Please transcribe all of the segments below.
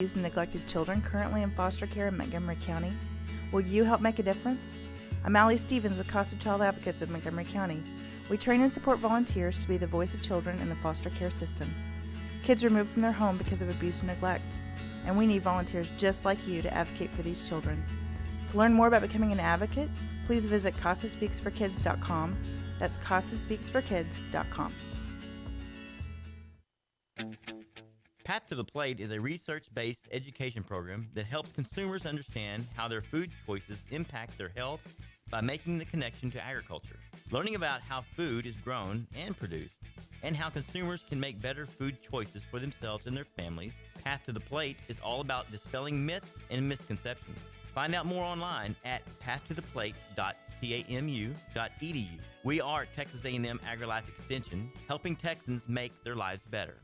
abused and neglected children currently in foster care in Montgomery County? Will you help make a difference? I'm Allie Stevens with Casa Child Advocates of Montgomery County. We train and support volunteers to be the voice of children in the foster care system. Kids removed from their home because of abuse and neglect, and we need volunteers just like you to advocate for these children. To learn more about becoming an advocate, please visit CasaSpeaksForKids.com. That's CasaSpeaksForKids.com. Path to the Plate is a research-based education program that helps consumers understand how their food choices impact their health by making the connection to agriculture. Learning about how food is grown and produced, and how consumers can make better food choices for themselves and their families, Path to the Plate is all about dispelling myths and misconceptions. Find out more online at pathtotheplate.tamu.edu. We are Texas A&M AgriLife Extension, helping Texans make their lives better.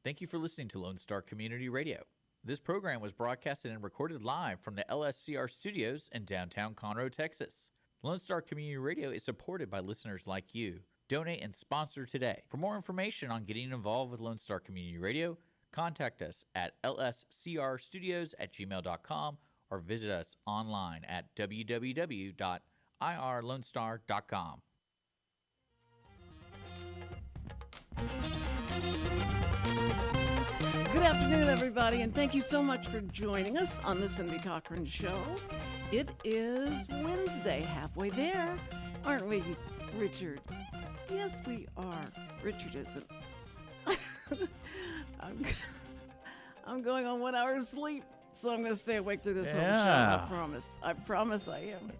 Thank you for listening to Lone Star Community Radio. This program was broadcasted and recorded live from the LSCR studios in downtown Conroe, Texas. Lone Star Community Radio is supported by listeners like you. Donate and sponsor today. For more information on getting involved with Lone Star Community Radio, contact us at lscrstudios@gmail.com or visit us online at www.irlonestar.com. Good afternoon, everybody, and thank you so much for joining us on the Cindy Cochran Show. It is Wednesday, halfway there, aren't we, Richard? Yes, we are. Richard isn't. I'm going on 1 hour of sleep, so I'm going to stay awake through this whole show. I promise. I promise I am.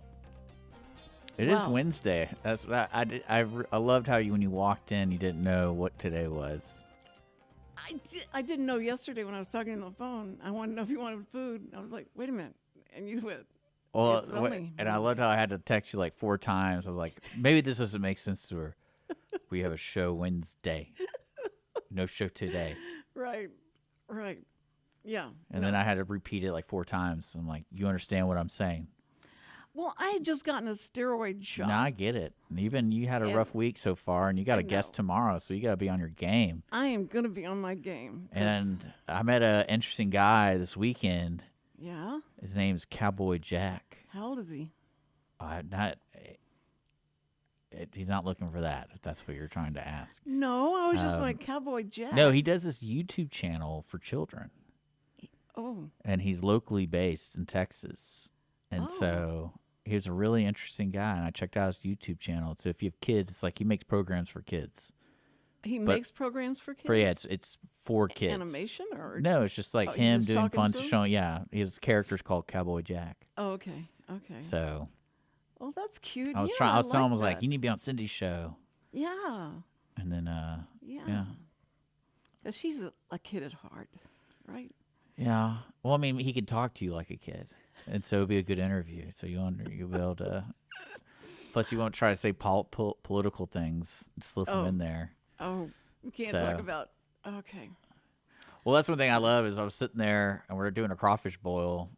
It is Wednesday. That's I loved how when you walked in, you didn't know what today was. I didn't know yesterday when I was talking on the phone. I wanted to know if you wanted food. I was like, wait a minute. And you went, well, and I loved how I had to text you like 4 times. I was like, maybe this doesn't make sense to her. We have a show Wednesday. No show today. Right. Yeah. And then I had to repeat it like 4 times. I'm like, you understand what I'm saying? Well, I had just gotten a steroid shot. No, I get it. And even you had a rough week so far, and you got a guest tomorrow, so you got to be on your game. I am going to be on my game. And I met an interesting guy this weekend. Yeah? His name's Cowboy Jack. How old is he? He's not looking for that, if that's what you're trying to ask. No, I was just like, Cowboy Jack. No, he does this YouTube channel for children. Oh. And he's locally based in Texas. And so he was a really interesting guy, and I checked out his YouTube channel. So if you have kids, it's like he makes programs for kids. He makes programs for kids? It's for kids. Animation? Or no, it's just like him doing fun showing. Yeah, his character's called Cowboy Jack. Oh, okay. So. Well, that's cute. I was telling him, I was like, you need to be on Cindy's show. Yeah. And then, yeah. Because she's a kid at heart, right? Yeah. Well, I mean, he could talk to you like a kid. And so it'd be a good interview. So you'll be able to. Plus, you won't try to say political things. Slip them in there. Oh, we can't talk about. Okay. Well, that's one thing I love is I was sitting there and we were doing a crawfish boil,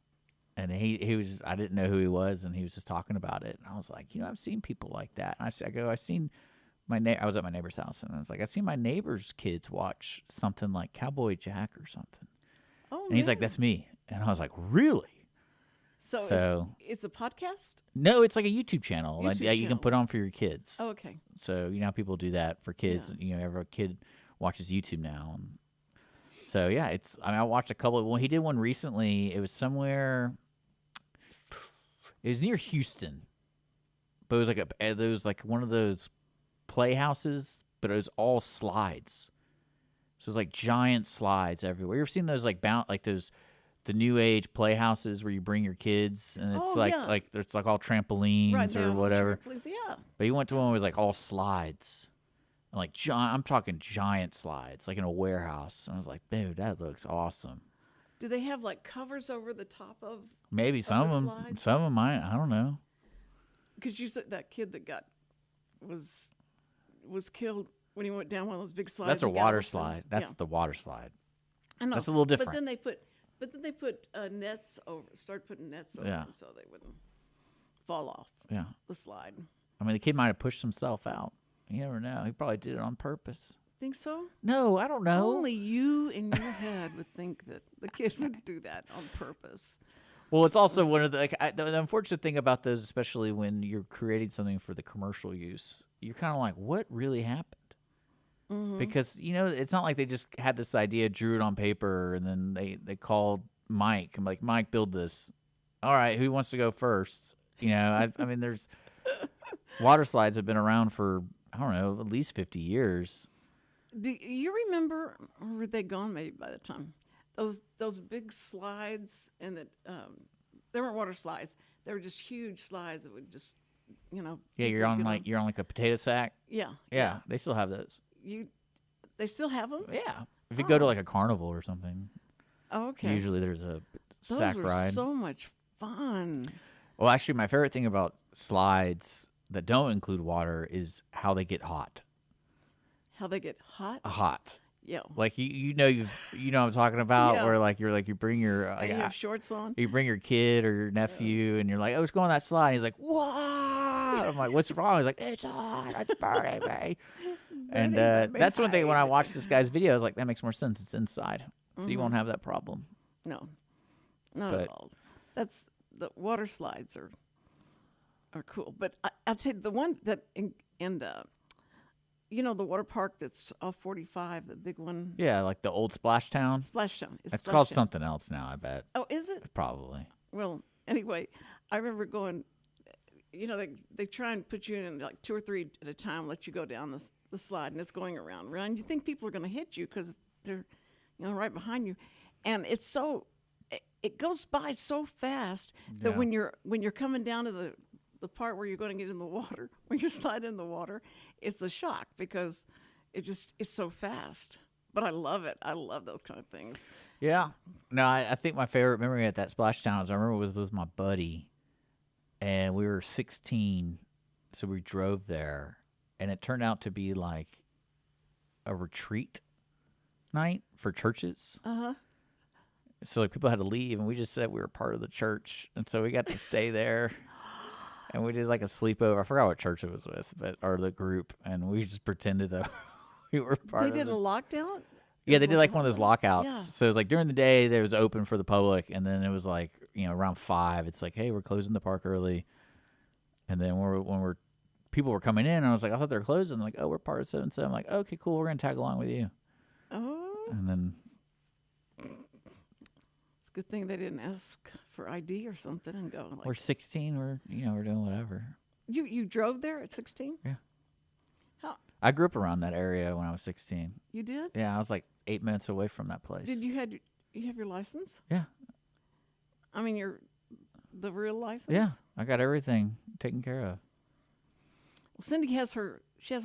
and he was. I didn't know who he was, and he was just talking about it. And I was like, I've seen people like that. And I've seen I was at my neighbor's house, and I was like, I've seen my neighbor's kids watch something like Cowboy Jack or something. Oh, and he's like, that's me. And I was like, really? So it's a podcast? No, it's like a YouTube channel. You can put on for your kids. Oh, okay. So you know how people do that for kids. Yeah. Every kid watches YouTube now. And so yeah, I watched a couple. Well, he did one recently. It was somewhere. It was near Houston, but it was like one of those playhouses, but it was all slides. So it was like giant slides everywhere. You ever seen those the new age playhouses where you bring your kids and it's it's like all trampolines or whatever. Yeah. But you went to one where it was like all slides. And like I'm talking giant slides, like in a warehouse. And I was like, dude, that looks awesome. Do they have like covers over the top of? Maybe some of them. Slides? Some of them might. I don't know. Because you said that kid that was killed when he went down one of those big slides. That's a water slide. That's the water slide. I know. That's a little different. But then they put nets over. Start putting nets over them so they wouldn't fall off. The slide. I mean, the kid might have pushed himself out. You never know. He probably did it on purpose. Think so? No, I don't know. Only you in your head would think that the kid would do that on purpose. Well, it's also one of the the unfortunate thing about those, especially when you're creating something for the commercial use. You're kind of like, what really happened? Because it's not like they just had this idea, drew it on paper, and then they called Mike. I'm like, Mike, build this. All right, who wants to go first? I mean, there's water slides have been around for I don't know at least 50 years. Do you remember, or were they gone maybe by the time? Those big slides, and that they weren't water slides. They were just huge slides that would just, Yeah, you're on like a potato sack. Yeah. They still have those. They still have them? Yeah. If you go to like a carnival or something, Okay. usually there's a Those sack were ride. so much fun. Well, actually, my favorite thing about slides that don't include water is how they get hot. How they get hot? Hot. Yeah. Like you know what I'm talking about, Yeah. where you bring your And you have shorts on? you bring your kid or your nephew, and you're like, oh, let's go on that slide. And he's like, what? I'm like, what's wrong? He's like, it's hot. It's burning me. And that's one thing when I watch this guy's video, I was like, that makes more sense. It's inside, so you won't have that problem. No, not But- at all. That's the water slides are cool, but I'll tell you the one that in the water park that's off 45, the big one, Yeah, like the old Splashtown. Splashdown. It's called something else now, I bet. Oh, is it? Probably. Well, anyway, I remember going. They try and put you in like 2 or 3 at a time, let you go down the slide, and it's going around. You think people are going to hit you because they're, right behind you, and it's so. It goes by so fast that Yeah. when you're coming down to the part where you're going to get in the water, when you're sliding in the water, it's a shock because it's so fast. But I love it. I love those kind of things. Yeah. No, I think my favorite memory at that Splashtown is I remember was with my buddy, and we were 16, so we drove there, and it turned out to be like a retreat night for churches. Uh-huh. So like people had to leave, and we just said we were part of the church, and so we got to stay there, and we did like a sleepover. I forgot what church it was with, or the group, and we just pretended that we were part They of did it. a lockdown? Yeah, they did like one of those lockouts. Yeah. So it was like during the day, it was open for the public, and then it was like around 5, it's like, hey, we're closing the park early, and then when people were coming in, I was like, I thought they were closing. Like, oh, we're part of 7-7. I'm like, okay, cool, we're gonna tag along with you, Oh, and then. it's a good thing they didn't ask for ID or something and go like. We're 16. We're doing whatever. You drove there at 16? Yeah. How I grew up around that area when I was 16. you did? Yeah, I was like 8 minutes away from that place. Did you have your license? Yeah. I mean the real license? Yeah, I got everything taken care of. Well, Cindy has her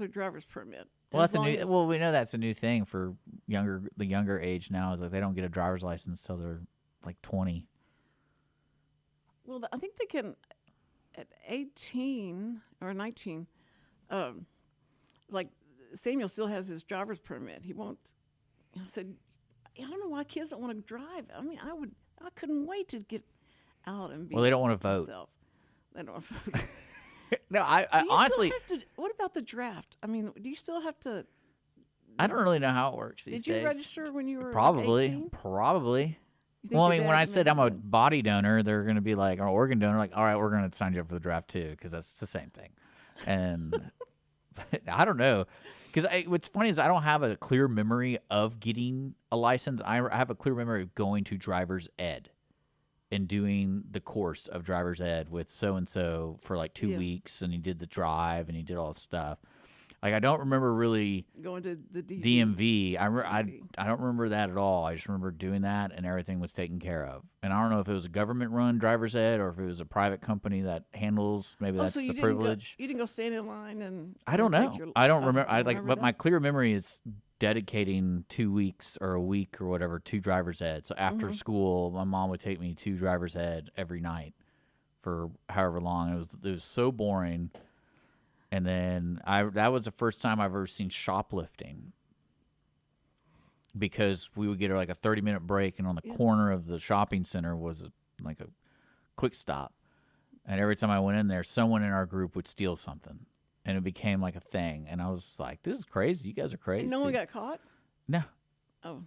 driver's permit. Well, As that's a long new. as- Well, we know that's a new thing for the younger age now. Is like they don't get a driver's license till they're like 20. Well, I think they can at 18 or 19. Like Samuel still has his driver's permit. He won't. I said, I don't know why kids don't want to drive. I mean, I couldn't wait to get out and be. Well, they don't want to vote. myself. They don't want to vote. No, I Do you still honestly, have to- what about the draft? I mean, do you still have to? I don't really know how it works these Did you days. register when you were Probably, 18? probably. You think Well, I your mean, when dad I said I'm a made- body donor, they're going to be like, or organ donor, like, all right, we're going to sign you up for the draft too, because that's the same thing. And but I don't know, because what's funny is I don't have a clear memory of getting a license. I have a clear memory of going to driver's ed and doing the course of driver's ed with so and so for like 2 Yeah. weeks, and he did the drive and he did all the stuff. Like I don't remember really going to the DMV. I DMV. don't remember that at all. I just remember doing that, and everything was taken care of. And I don't know if it was a government-run driver's ed or if it was a private company that handles. Maybe that's so you the didn't privilege. you didn't go stand in line and. I don't and know. take your- I don't oh, remember. you I like, remember but my that? clear memory is dedicating 2 weeks or a week or whatever to driver's ed. So after school, my mom would take me to driver's ed every night for however long. It was so boring. And then that was the first time I've ever seen shoplifting, because we would get like a 30-minute break, and on the corner of the shopping center was like a quick stop. And every time I went in there, someone in our group would steal something. and it became like a thing. And I was like, "This is crazy! You guys are crazy." And no one got caught? No, Oh.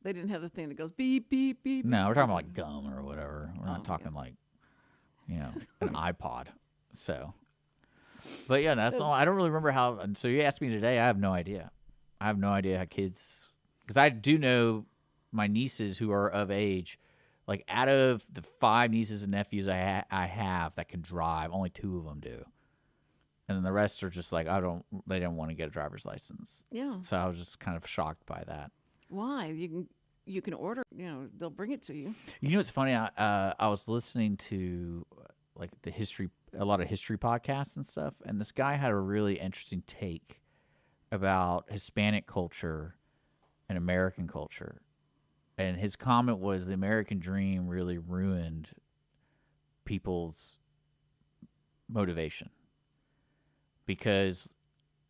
They didn't have the thing that goes beep, beep, beep. no, beep. we're talking about like gum or whatever. We're not Oh, talking like, an iPod. So, but yeah, that's all. I don't really remember how. And so you asked me today. I have no idea. I have no idea how kids, because I do know my nieces who are of age. Like out of the 5 nieces and nephews I have that can drive, only 2 of them do, and then the rest are just like they don't want to get a driver's license. Yeah. So I was just kind of shocked by that. Why? You can order, they'll bring it to you. You know, it's funny. I was listening to like a lot of history podcasts and stuff, and this guy had a really interesting take about Hispanic culture and American culture. And his comment was the American dream really ruined people's motivation because,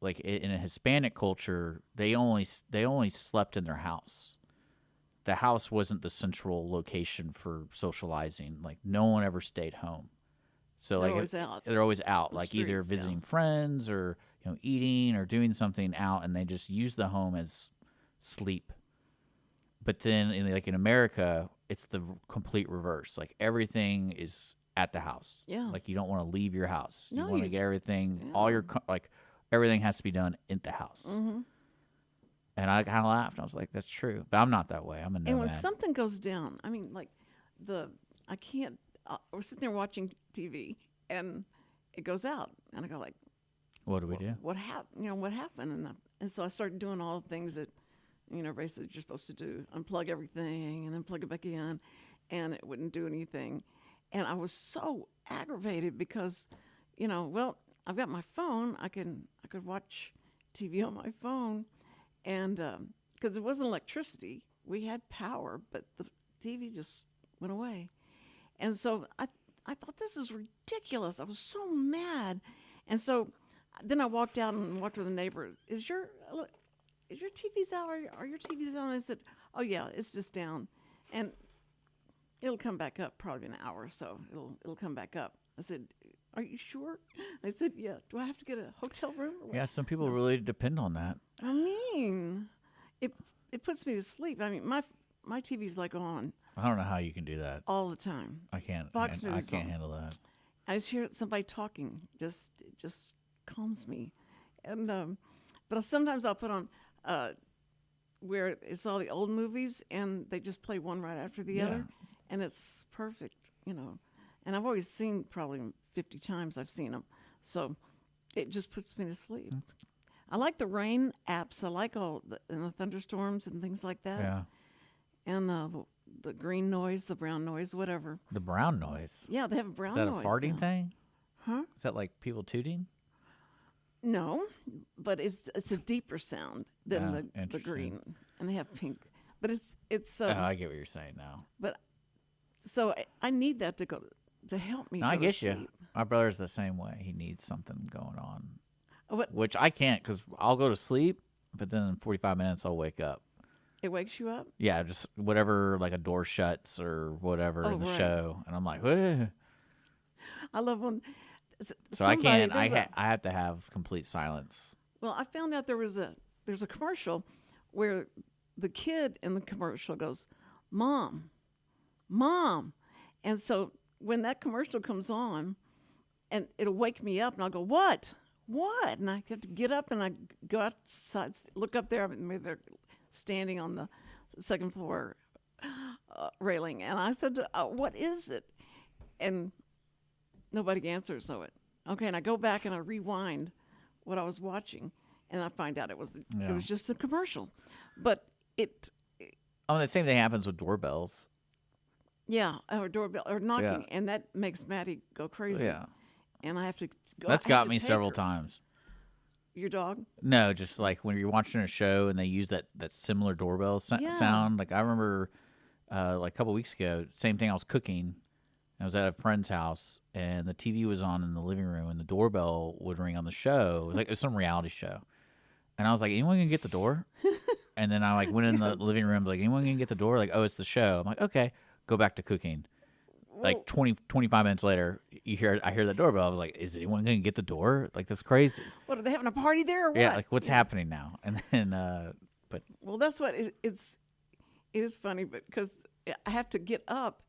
like in a Hispanic culture, they only slept in their house. The house wasn't the central location for socializing. Like no one ever stayed home. So They're like always out. They're always out, The like either streets, yeah. visiting friends or eating or doing something out, and they just use the home as sleep. But then, in America, it's the complete reverse. Like everything is at the house. Yeah. Like you don't want to leave your house. You No, want to you- get everything. All your everything has to be done in the house. Mm-hmm. And I kind of laughed. I was like, "That's true." But I'm not that way. I'm a nomad. And when something goes down, I mean, like I can't. We're sitting there watching TV, and it goes out, and I go like, What do we do? "What happened? What happened?" And so I started doing all the things that everybody said you're supposed to do: unplug everything and then plug it back in, and it wouldn't do anything. And I was so aggravated because, well, I've got my phone. I could watch TV on my phone, and because it wasn't electricity, we had power, but the TV just went away. And so I thought this is ridiculous. I was so mad. And so then I walked out and walked to the neighbor. Is your TV's out? Are your TVs on? I said, oh yeah, it's just down, and it'll come back up probably in an hour or so. It'll come back up. I said, are you sure? I said, yeah. Do I have to get a hotel room? Or what? Yeah, some people really depend on that. I mean, it puts me to sleep. I mean, my TV's like on I don't know how you can do that. all the time. I can't. Fox I News can't on. handle that. I just hear somebody talking. It just calms me. And but sometimes I'll put on where it's all the old movies, and they just play one right after the other, and it's perfect, And I've always seen probably 50 times I've seen them, so it just puts me to sleep. I like the rain apps. I like and the thunderstorms and things like that. Yeah. And the green noise, the brown noise, whatever. The brown noise. Yeah, they have a brown Is that noise. a farting now. thing? Huh? Is that like people tooting? No, but it's a deeper sound than Oh, the interesting. green, and they have pink. But it's Oh, I get what you're saying now. but so I need that to help me. No, go I to get you. sleep. My brother's the same way. He needs something going on, Oh, but which I can't because I'll go to sleep, but then in 45 minutes I'll wake up. it wakes you up. Yeah, just whatever, like a door shuts or whatever Oh, in the right. show, and I'm like, "Ugh." I love when. So I can't. I have to have complete silence. Well, I found out there's a commercial where the kid in the commercial goes, "Mom, Mom," and so when that commercial comes on, and it'll wake me up, and I'll go, "What? What?" And I have to get up and I go outside, look up there. Maybe they're standing on the second floor railing, and I said, "What is it?" And nobody answers. So and I go back and I rewind what I was watching, and I find out it was just a commercial, but it. Oh, the same thing happens with doorbells. Yeah, or doorbell or knocking, Yeah. and that makes Maddie go crazy. Yeah, And I have to go. that's I have got to me take several her. times. Your dog? No, just like when you're watching a show and they use that similar doorbell Yeah. sound. Like I remember, like a couple weeks ago, same thing. I was cooking. I was at a friend's house, and the TV was on in the living room, and the doorbell would ring on the show. It was some reality show, and I was like, "Anyone gonna get the door?" And then I went in the living room, like, "Anyone gonna get the door?" Like, "Oh, it's the show." I'm like, "Okay." Go back to cooking. like 25 minutes later, I hear the doorbell. I was like, is anyone going to get the door? Like, that's crazy. What, are they having a party there or what? Yeah, like, what's happening now? And then, but Well, that's what it is funny, but because I have to get up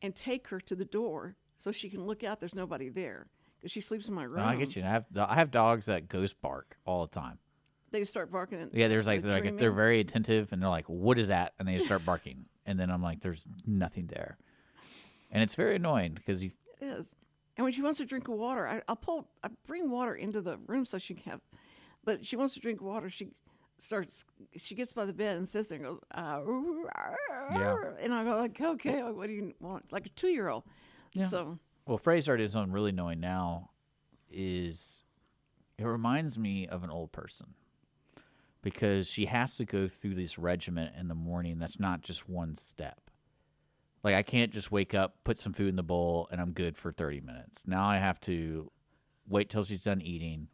and take her to the door so she can look out. There's nobody there because she sleeps in my room. no, I get you. And I have dogs that ghost bark all the time. They just start barking. And Yeah, there's like they they're very attentive, and they're like, "What is that?" And they just start barking, and then I'm like, "There's nothing there," and it's very annoying because It is. And when she wants to drink water, I bring water into the room so she can have. But she wants to drink water. She gets by the bed and sits there and goes, and I go like, okay, what do you want? It's like a 2-year-old. Yeah. So Well, Fraser is on really knowing now is it reminds me of an old person because she has to go through this regimen in the morning that's not just one step. Like I can't just wake up, put some food in the bowl, and I'm good for 30 minutes. Now I have to wait till she's done eating,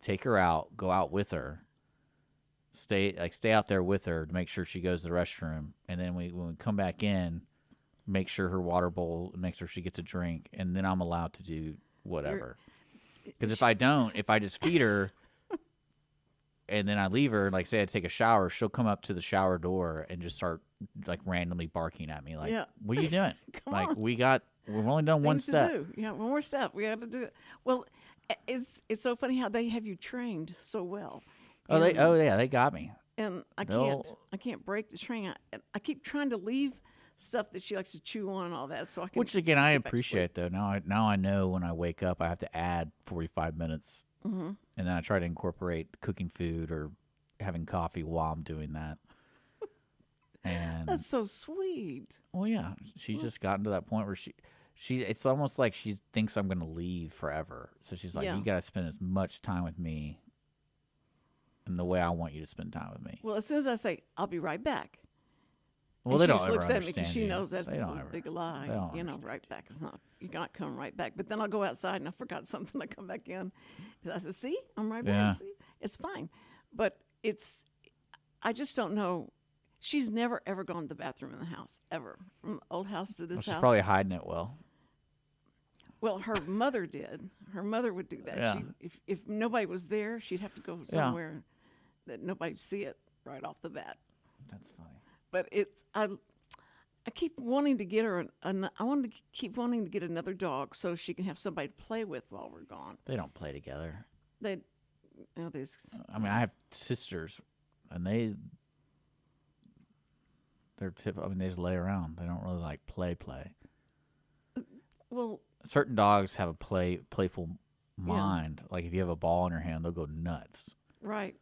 take her out, go out with her, stay out there with her to make sure she goes to the restroom, and then when we come back in, make sure her water bowl, make sure she gets a drink, and then I'm allowed to do whatever. Because if I just feed her and then I leave her, like say I take a shower, she'll come up to the shower door and just start like randomly barking at me, like, Yeah. "What are you doing?" Come like on. we've only done one things to step. do. Yeah, one more step. We got to do it. Well, it's so funny how they have you trained so well. Oh, And- they got me. And I They'll- can't break the train. I keep trying to leave stuff that she likes to chew on and all that, so I can. Which again, I get back to sleep. appreciate though. Now I know when I wake up, I have to add 45 minutes, and then I try to incorporate cooking food or having coffee while I'm doing that. And That's so sweet. well, yeah, she's just gotten to that point where she it's almost like she thinks I'm going to leave forever. So she's like, Yeah. "You got to spend as much time with me, and the way I want you to spend time with me." Well, as soon as I say I'll be right back, Well, and they she don't just ever looks at me understand because she you. knows that's They don't a ever- big lie. they don't You know, understand. right back. It's not. You're not coming right back. But then I'll go outside and I forgot something. I come back in. I said, "See, I'm right Yeah. back. See, it's fine." But I just don't know. She's never ever gone to the bathroom in the house ever, from the old house to this Well, she's house. probably hiding it well. Well, her mother did. Her mother would do that. Yeah. If nobody was there, she'd have to go somewhere that nobody'd see it right off the bat. That's funny. But I keep wanting to get her I want to keep wanting to get another dog so she can have somebody to play with while we're gone. They don't play together. They I mean, I have sisters, and they just lay around. They don't really like play. well, Certain dogs have a playful mind. Like if you have a ball in your hand, they'll go nuts. right.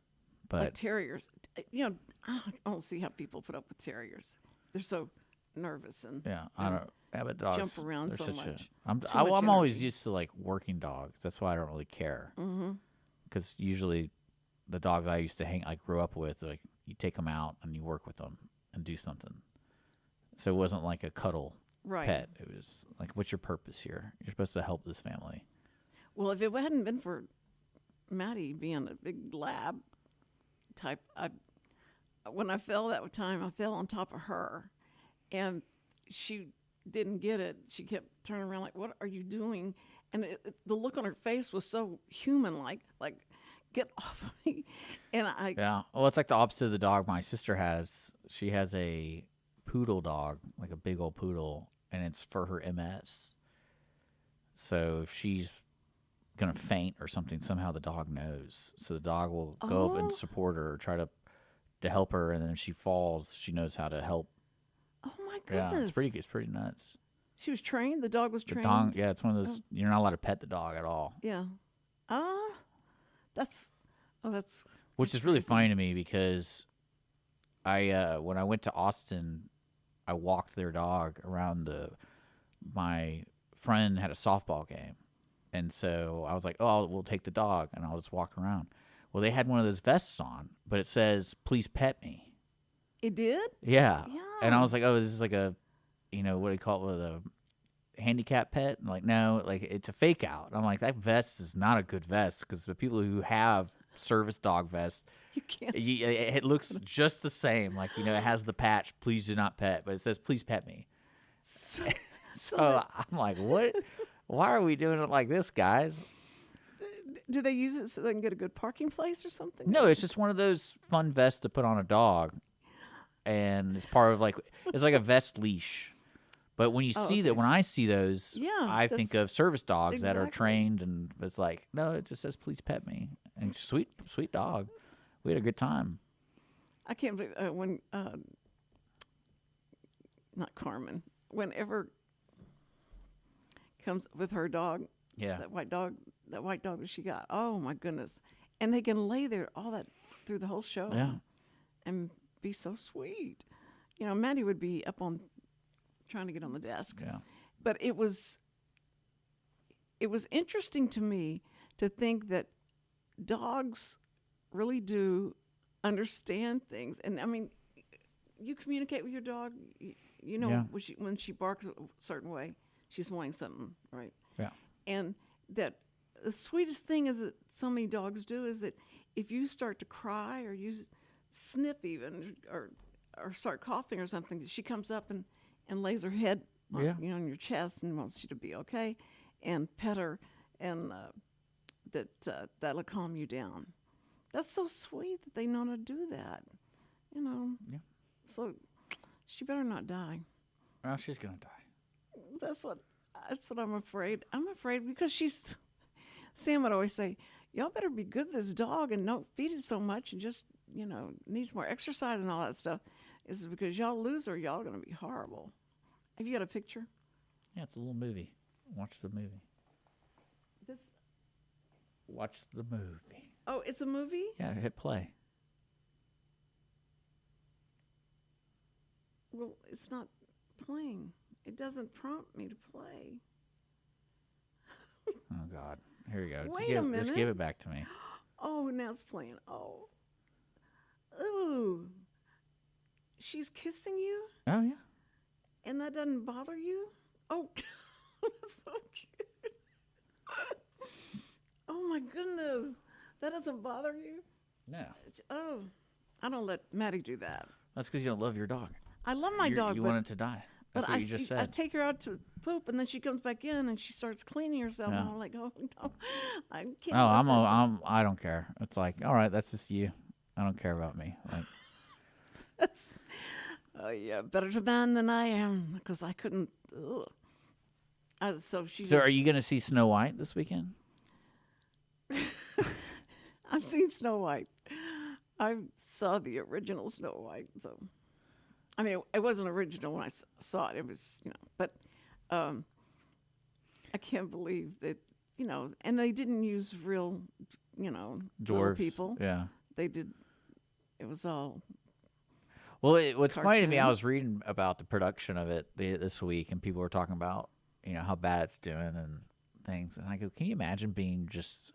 But Like terriers. You know, I don't see how people put up with terriers. They're so nervous and yeah, I don't. Yeah, but dogs jump around they're so such much. I'm Too I'm much always energy. used to like working dogs. That's why I don't really care. Because usually, the dogs I used to I grew up with, like you take them out and you work with them and do something. So it wasn't like a cuddle Right. pet. It was like, what's your purpose here? You're supposed to help this family. Well, if it hadn't been for Maddie being a big lab type, when I fell that time, I fell on top of her, and she didn't get it. She kept turning around like, "What are you doing?" And the look on her face was so human-like, like, "Get off of me!" And Yeah. Well, it's like the opposite of the dog my sister has. She has a poodle dog, like a big old poodle, and it's for her MS. So if she's gonna faint or something, somehow the dog knows. So the dog will go up and support her, or try to help her, and then if she falls, she knows how to help. oh my goodness, Yeah, it's pretty nuts. She was trained. The dog was The trained. dog, yeah, it's one of those. You're not allowed to pet the dog at all, Yeah. That's which is really funny to me because when I went to Austin, I walked their dog around my friend had a softball game, and so I was like, "Oh, we'll take the dog," and I'll just walk around. Well, they had one of those vests on, but it says, "Please pet me." it. Did Yeah. And I Yeah. was like, "Oh, this is like a, what do you call it, a handicap pet?" And like, no, like it's a fake out. I'm like, that vest is not a good vest because the people who have service dog vests, you can't. it looks just the same. Like, it has the patch, "Please do not pet," but it says, "Please pet me." So I'm like, what? Why are we doing it like this, guys? Do they use it so they can get a good parking place or something? No, it's just one of those fun vests to put on a dog, and it's part of it's like a vest leash. But when you see that, when I see those, I think of service dogs that are trained, and it's like, no, it just says "Please pet me," and sweet dog. We had a good time. I can't believe when not Carmen, whenever comes with her dog, that white dog that she got. Oh my goodness! And they can lay there all that through the whole show, and be so sweet. You know, Maddie would be up on trying to get on the desk. Yeah. But it was interesting to me to think that dogs really do understand things. And I mean, you communicate with your dog, you know, when she barks a certain way, she's wanting something, right? Yeah. And that the sweetest thing is that so many dogs do is that if you start to cry or you sniff even or start coughing or something, she comes up and lays her head on your chest and wants you to be okay, and pet her, and that'll calm you down. That's so sweet that they know how to do that, you know. Yeah. So she better not die. Well, she's gonna die. That's what I'm afraid. I'm afraid because Sam would always say, y'all better be good to this dog and don't feed it so much and just, you know, needs more exercise and all that stuff. Is because y'all lose her, y'all gonna be horrible. Have you got a picture? Yeah, it's a little movie. Watch the movie. Watch the movie. Oh, it's a movie? Yeah, hit play. Well, it's not playing. It doesn't prompt me to play. Oh, God. Here we go. Wait a minute. Just give it back to me. Oh, now it's playing. Oh. Ooh. She's kissing you? Oh, yeah. And that doesn't bother you? Oh, that's so cute. Oh, my goodness. That doesn't bother you? No. Oh, I don't let Maddie do that. That's because you don't love your dog. I love my dog, You but want it to die. That's what you just said. I take her out to poop, and then she comes back in, and she starts cleaning herself. Yeah. And I'm like, oh, no, I can't. Oh, I don't care. It's like, all right, that's just you. I don't care about me. Like, That's, yeah, better to man than I am, because I couldn't. Ugh. So are you going to see Snow White this weekend? I've seen Snow White. I saw the original Snow White, so I mean, it wasn't original when I saw it. It was, you know, but I can't believe that, you know, and they didn't use real, you know, little Dwarves. people. Yeah. They did. It was all. Well, what's funny to me, I cartoon. was reading about the production of it this week, and people were talking about, you know, how bad it's doing and things. And I go, can you imagine being just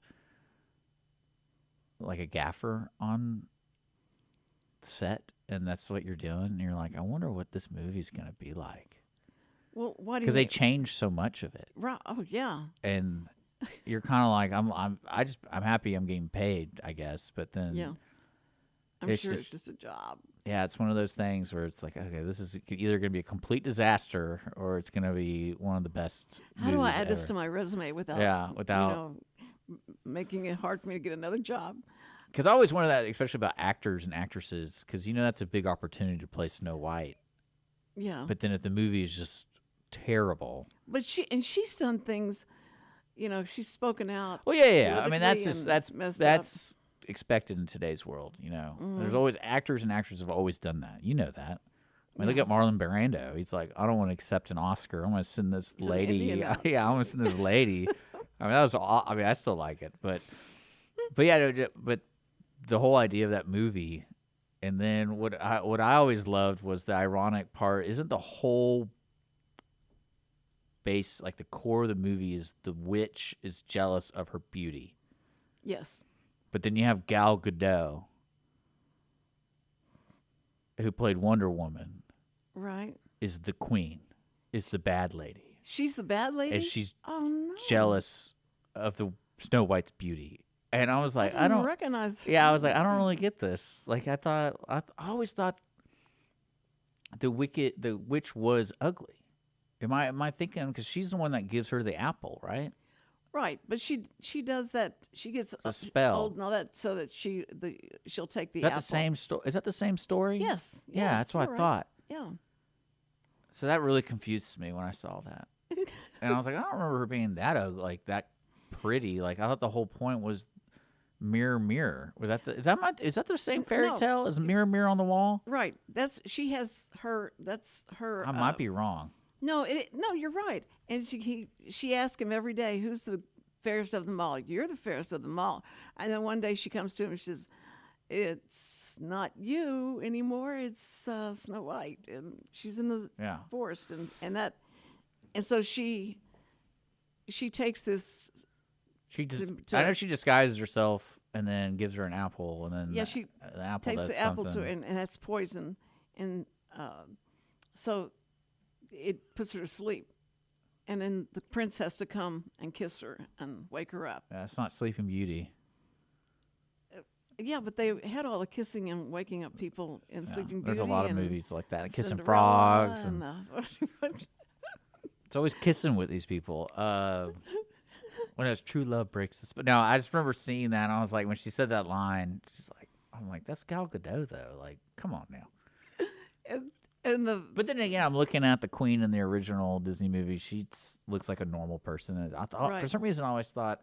like a gaffer on set, and that's what you're doing? And you're like, I wonder what this movie's going to be like. Well, why do you? Because they changed so much of it, Right. Oh yeah. and you're kind of like, I'm happy I'm getting paid, I guess. But then, Yeah. I'm it's sure just- it's just a job. yeah, it's one of those things where it's like, okay, this is either going to be a complete disaster or it's going to be one of the best. How do I movies add this ever. to my resume without? Yeah, without- you know, making it hard for me to get another job. Because I always wanted that, especially about actors and actresses, because you know that's a big opportunity to play Snow White. Yeah. But then if the movie is just terrible, But she's done things, you know, she's spoken out. well, yeah. I mean, that's politically just and messed that's expected in today's world. You know, there's always actors and actresses have always done that. You know that. I mean, look Yeah. at Marlon Brando. He's like, I don't want to accept an Oscar. I'm going to send this an lady. Indian out. Yeah, I'm going to send this lady. I mean, that was. I mean, I still like it, but yeah, but the whole idea of that movie, and then what I always loved was the ironic part. Isn't the whole base, like the core of the movie, is the witch is jealous of her beauty, Yes. but then you have Gal Gadot, who played Wonder Woman, Right. is the queen, is the bad lady, She's the bad lady. and she's oh no. jealous of the Snow White's beauty. And I was like, I I didn't don't recognize. her. Yeah, I was like, I don't really get this. Like, I always thought the witch was ugly. Am I thinking because she's the one that gives her the apple, right? Right, but she does that. She gets The spell. old and all that, so that she'll take the Is that apple. the same story? Is that the same story? Yes. Yeah, yes, that's what I you're right. thought. Yeah. So that really confused me when I saw that, and I was like, I don't remember her being that ugly, like that pretty. Like I thought the whole point was mirror, mirror. Was that is that the same fairy No. tale as mirror, mirror on the wall? Right. That's her. That's her. I might be wrong. No, no, you're right. And she asks him every day, "Who's the fairest of them all?" "You're the fairest of them all." And then one day she comes to him and she says, "It's not you anymore. It's Snow White, and she's in the forest, and so she takes this." I know she disguises herself and then gives her an apple, and then she the apple takes does the apple to something. her, and that's poison, and so it puts her to sleep, and then the prince has to come and kiss her and wake her up. Yeah, it's not Sleeping Beauty. Yeah, but they had all the kissing and waking up people in Sleeping Beauty. There's a lot of and movies like that, kissing Cinderella frogs, and and it's always kissing with these people. When it's true love breaks the spell. No, I just remember seeing that, and I was like, when she said that line, she's like, I'm like, that's Gal Gadot though. Like, come on now. But then again, I'm looking at the Queen in the original Disney movie. She looks like a normal person. And I thought, for some reason, I always thought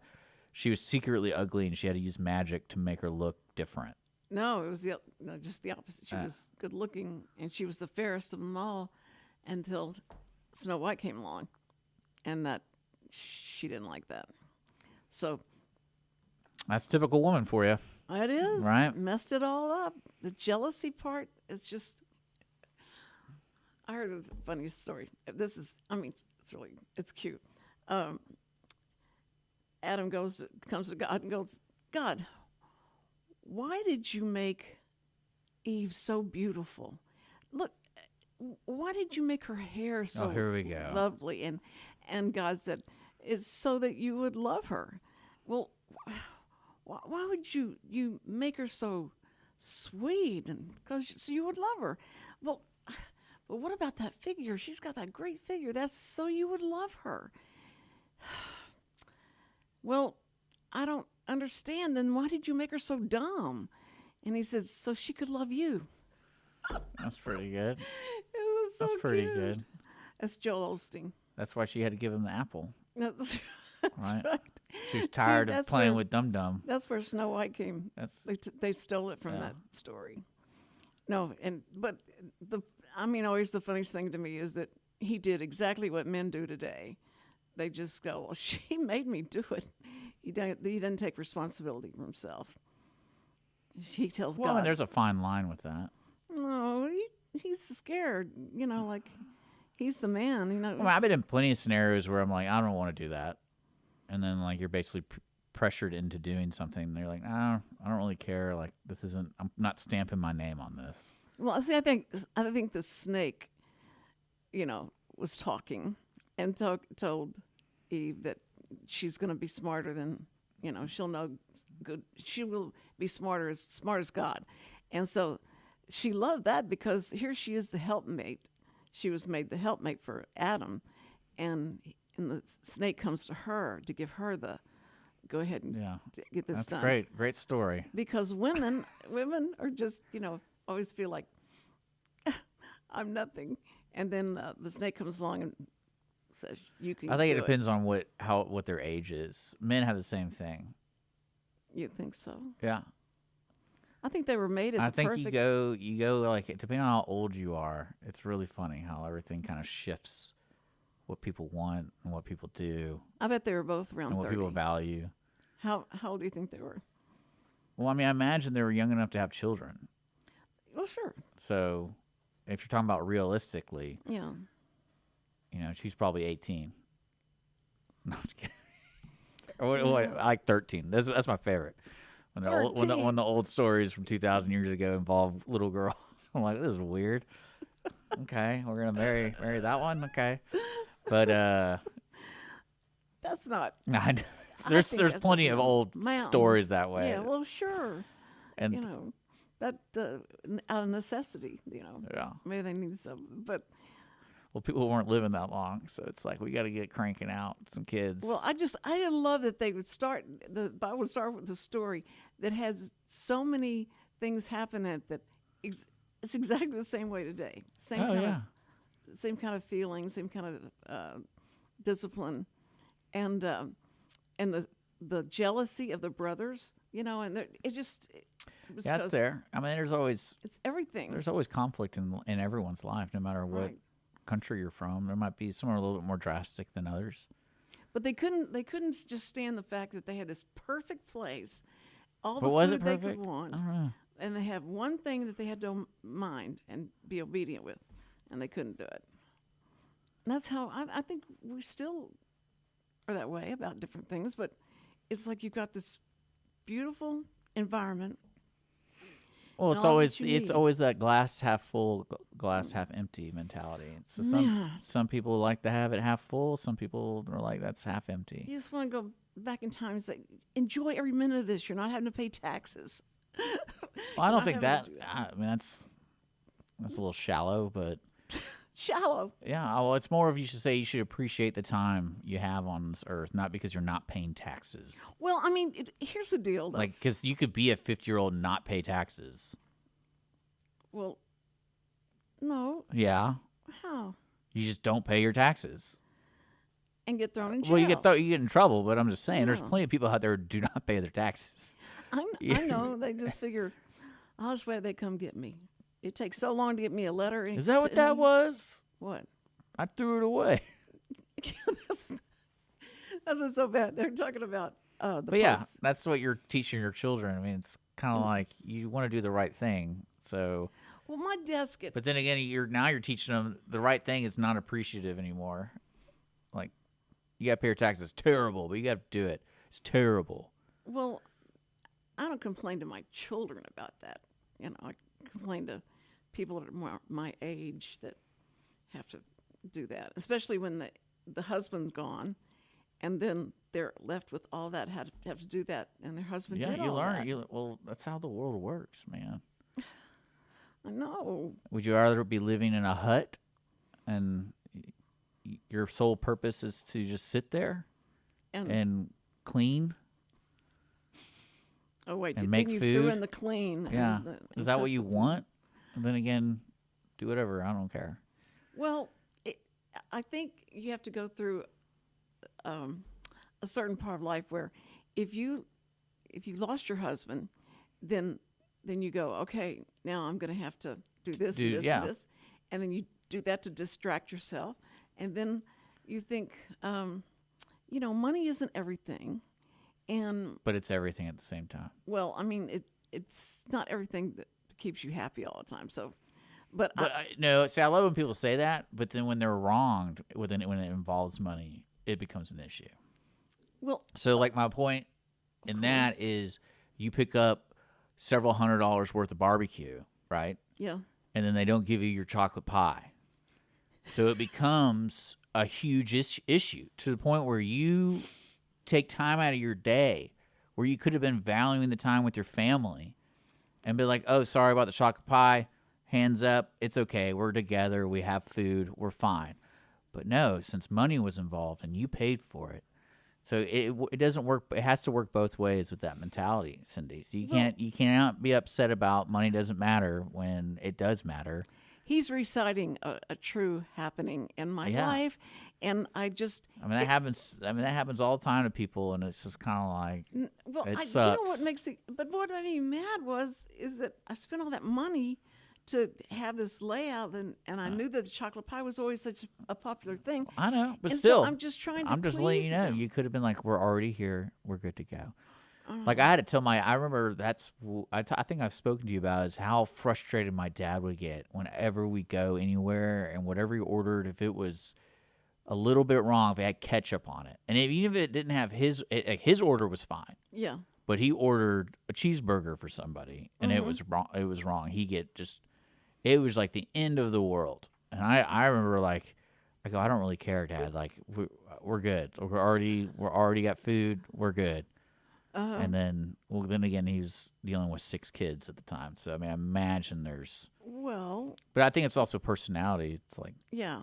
she was secretly ugly, and she had to use magic to make her look different. No, it was just the opposite. She was good looking, and she was the fairest of them all until Snow White came along, and that she didn't like that. So That's typical woman for you. it is Right. Messed it all up. The jealousy part is just. I heard a funny story. It's cute. Adam comes to God and goes, "God, why did you make Eve so beautiful? Look, why did you make her hair so here we go. lovely?" And God said, "It's so that you would love her." Well, why would you make her so sweet? And so you would love her. Well, but what about that figure? She's got that great figure. That's so you would love her. Well, I don't understand. Then why did you make her so dumb? And he says, so she could love you. That's pretty good. It was so That's pretty cute. good. That's Joel Osteen. That's why she had to give him the apple. That's Right. right. She was tired of that's playing where- with Dum Dum. That's where Snow White came. That's They stole it from that story. No, but always the funniest thing to me is that he did exactly what men do today. They just go, "Well, she made me do it." He doesn't take responsibility for himself. He tells well, God, and there's a fine line with that. "No, he's scared." Like he's the man. Well, I've been in plenty of scenarios where I'm like, I don't want to do that, and then like you're basically pressured into doing something. And they're like, I don't really care. Like this isn't. I'm not stamping my name on this. Well, see, I think the snake, was talking and told Eve that she's going to be smarter than, she'll know good. She will be smart as God. And so she loved that because here she is the helpmate. She was made the helpmate for Adam. And the snake comes to her to give her the, go ahead and get this That's done. great story. Because women are just, always feel like, I'm nothing. And then the snake comes along and says, "You can." I think it do depends on what their age is. Men have the same thing. You think so? Yeah. I think they were made at I the think perfect. you go like depending on how old you are. It's really funny how everything kind of shifts. What people want and what people do, I bet they were both around and what 30. people value. How old do you think they were? Well, I mean, I imagine they were young enough to have children. Well, sure. So, if you're talking about realistically, Yeah. She's probably 18. No, I'm just kidding. Or I like 13. That's my favorite. When the old stories from 2,000 years ago involve little girls, I'm like, this is weird. Okay, we're gonna marry that one. Okay, but That's not. there's think that's plenty a of old mountains. stories that way. Yeah. Well, sure. and That out of necessity. yeah. Maybe they need some, but. Well, people weren't living that long, so it's like we got to get cranking out some kids. Well, I love that they would start, the Bible would start with a story that has so many things happen in it that it's exactly the same way today. Same kind of feeling, same kind of discipline, and the jealousy of the brothers, and That's there. I mean, it's everything. There's always conflict in everyone's life, no matter what country you're from. There might be some are a little bit more drastic than others. But they couldn't just stand the fact that they had this perfect place, all But the was food it they perfect? could want, I don't know. and they have one thing that they had to mind and be obedient with, and they couldn't do it. And that's how I think we still are that way about different things. But it's like you've got this beautiful environment. Well, and it's all always that you it's need. always that glass half full, glass half empty mentality. So some people like to have it half full. Some people are like that's half empty. You just want to go back in time and say, enjoy every minute of this. You're not having to pay taxes. Well, I don't not think having that. to do that. I mean, that's a little shallow, but Shallow. yeah. Well, it's more of you should say you should appreciate the time you have on this earth, not because you're not paying taxes. Well, I mean, here's the deal, though. Like, because you could be a 50-year-old and not pay taxes. Well, no. Yeah, How? you just don't pay your taxes. And get thrown in jail. Well, you get in trouble, but I'm just saying, there's Yeah. plenty of people out there who do not pay their taxes. I know. They just figure, I'll just wait till they come get me. It takes so long to get me a letter. Is that what that was? What? I threw it away. that's what's so bad. They're talking about the But yeah, posts. that's what you're teaching your children. I mean, it's kind of like you want to do the right thing. So, Well, my desk at but then again, you're teaching them the right thing is not appreciative anymore. Like, you got to pay your taxes. It's terrible, but you got to do it. It's terrible. Well, I don't complain to my children about that. I complain to people that are my age that have to do that, especially when the husband's gone, and then they're left with all that have to do that, and their husband Yeah, did you all learn. that. Well, that's how the world works, man. I know. Would you rather be living in a hut and your sole purpose is to just sit there and clean? Oh wait, and then make you threw food? in the clean. Yeah. and Is that cook what you the food. want? And then again, do whatever. I don't care. Well, I think you have to go through a certain part of life where if you lost your husband, then you go, okay, now I'm going to have to do this and this and this, and then you do that to distract yourself, and then you think, money isn't everything, But it's everything at the same time. well, I mean, it's not everything that keeps you happy all the time. So, but No, see, I love when people say that, but then when they're wronged, when it involves money, it becomes an issue. well, So, like, my point in that is you pick up several $100s worth of barbecue, right? yeah. And then they don't give you your chocolate pie. So it becomes a huge issue to the point where you take time out of your day where you could have been valuing the time with your family and be like, oh, sorry about the chocolate pie. Hands up. It's okay. We're together. We have food. We're fine. But no, since money was involved and you paid for it. So it doesn't work. It has to work both ways with that mentality, Cindy. So you cannot be upset about money doesn't matter when it does matter. He's reciting a true happening in my life, and I just that happens. That happens all the time to people, and it's just kind of like it you sucks. know what makes it. But what made me mad is that I spent all that money to have this layout, and I knew that the chocolate pie was always such a popular thing. I know, but And still, so I'm just trying to. I'm just letting please you know. them. You could have been like, "We're already here. We're good to go." Like I had to tell I remember I think I've spoken to you about is how frustrated my dad would get whenever we go anywhere and whatever he ordered, if it was a little bit wrong, if it had ketchup on it, and even if it didn't have his order was fine, Yeah. but he ordered a cheeseburger for somebody and it was wrong. It was wrong. It was like the end of the world, and I remember like I go, I don't really care, Dad. Like we're good. We're already got food. We're good. And then, then again, he was dealing with 6 kids at the time. So, I mean, I imagine there's... Well, But I think it's also personality. It's like... yeah.